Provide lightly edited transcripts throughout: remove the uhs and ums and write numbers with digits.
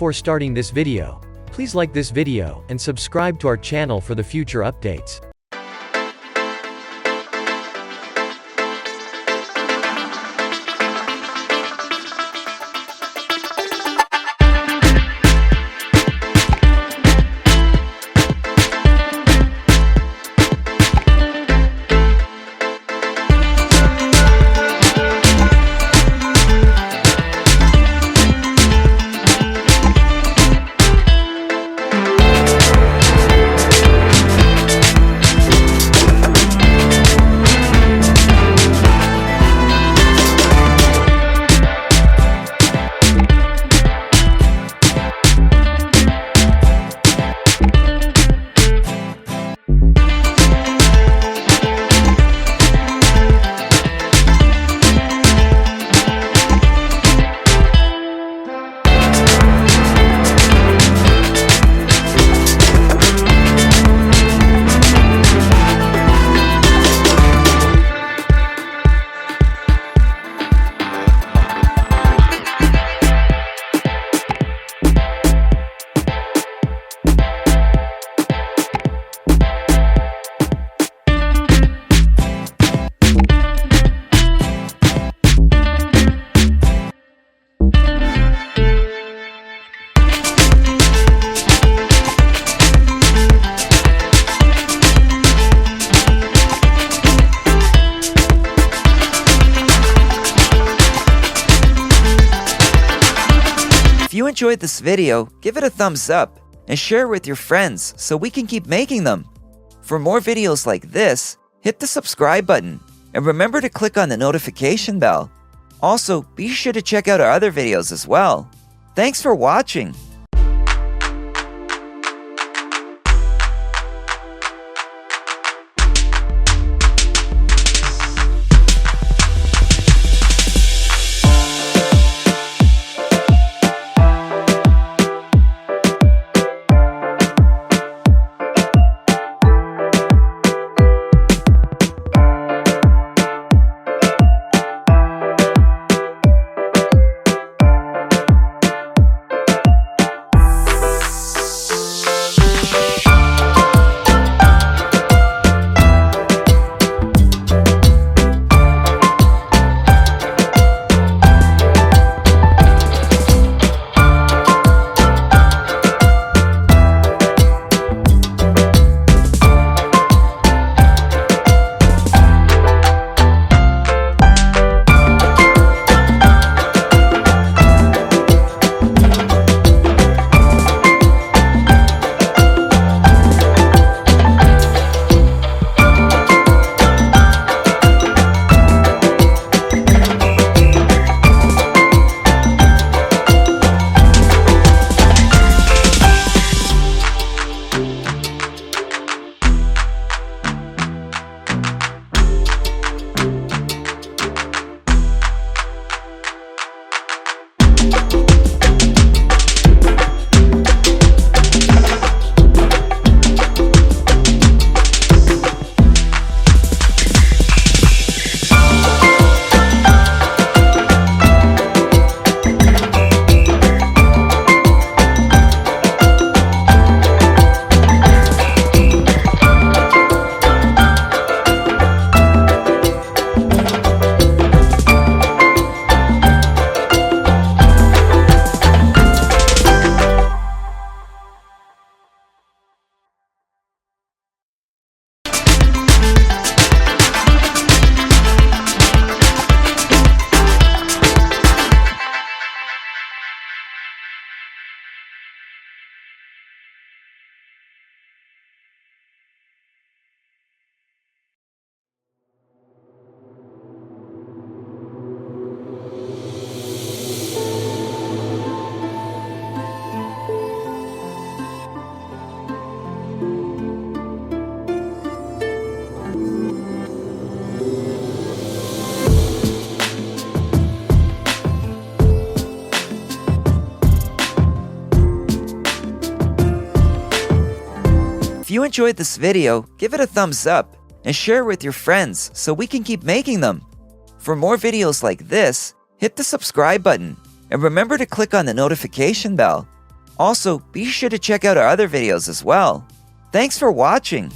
before starting this video, please like this video and subscribe to our channel for the future updates. If you enjoyed this video, give it a thumbs up and share it with your friends so we can keep making them. For more videos like this, hit the subscribe button and remember to click on the notification bell. Also, be sure to check out our other videos as well. Thanks for watching. If you enjoyed this video, give it a thumbs up and share it with your friends so we can keep making them. For more videos like this, hit the subscribe button and remember to click on the notification bell. Also, be sure to check out our other videos as well. Thanks for watching!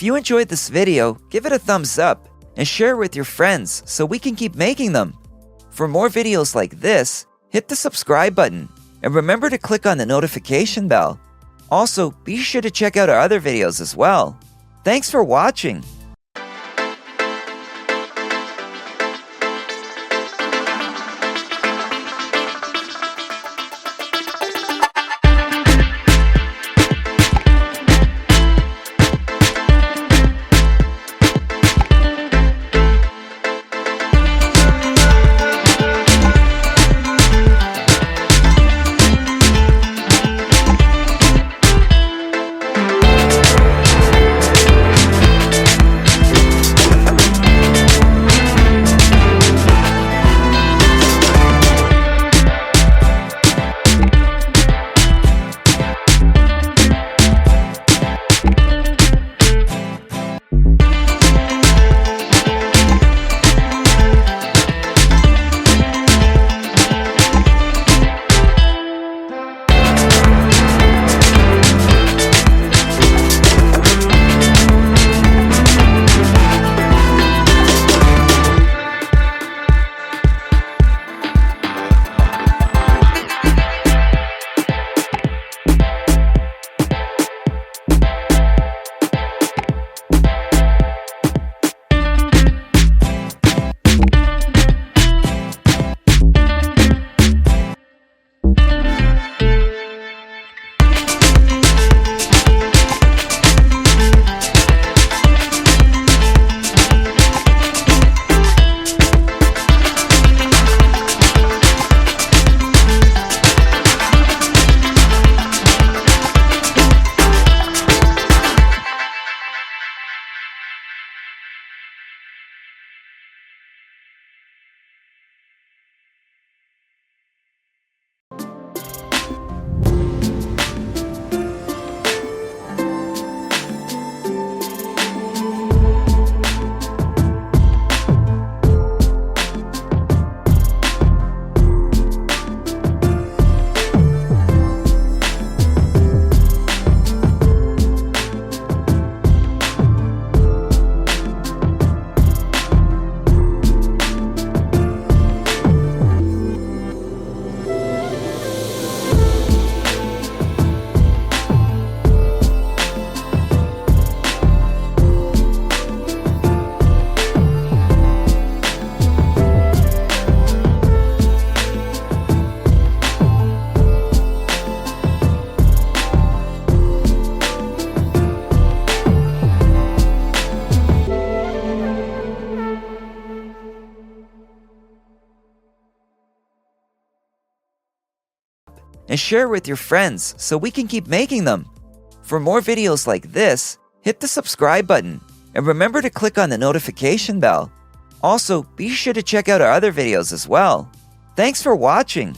If you enjoyed this video, give it a thumbs up and share it with your friends so we can keep making them. For more videos like this, hit the subscribe button and remember to click on the notification bell. Also, be sure to check out our other videos as well. Thanks for watching! and share with your friends so we can keep making them. For more videos like this, hit the subscribe button and remember to click on the notification bell. Also, be sure to check out our other videos as well. Thanks for watching.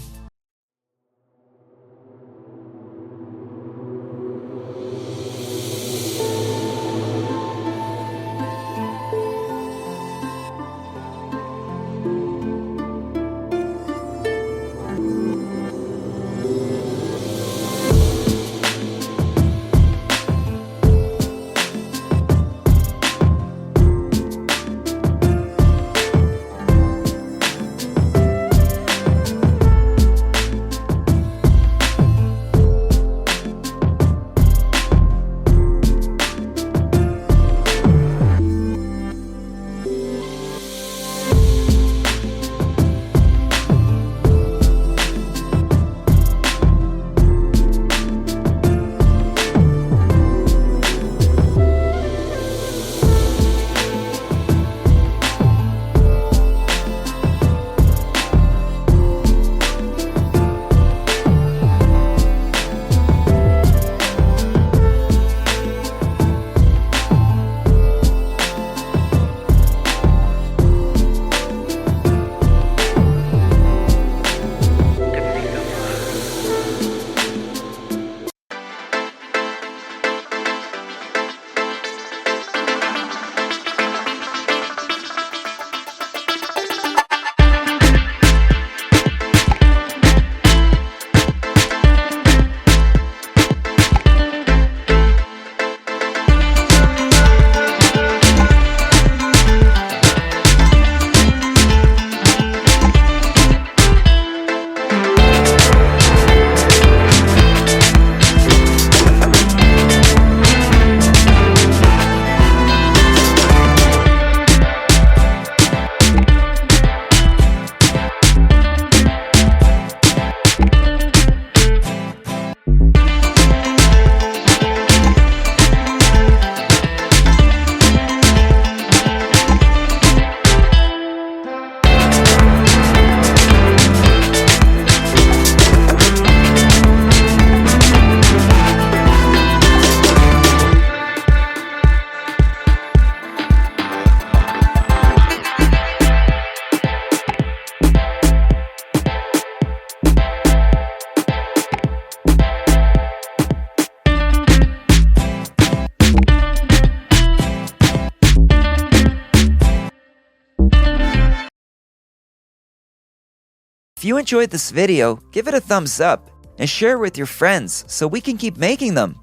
If you enjoyed this video, give it a thumbs up and share with your friends so we can keep making them.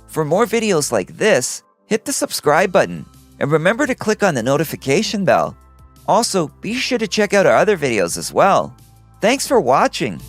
For more videos like this, hit the subscribe button and remember to click on the notification bell. Also, be sure to check out our other videos as well. Thanks for watching.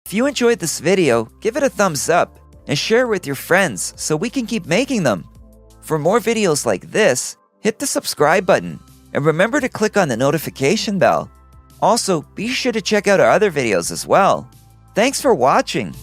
If you enjoyed this video, give it a thumbs up and share with your friends so we can keep making them. For more videos like this, hit the subscribe button and remember to click on the notification bell. Also, be sure to check out our other videos as well. Thanks for watching.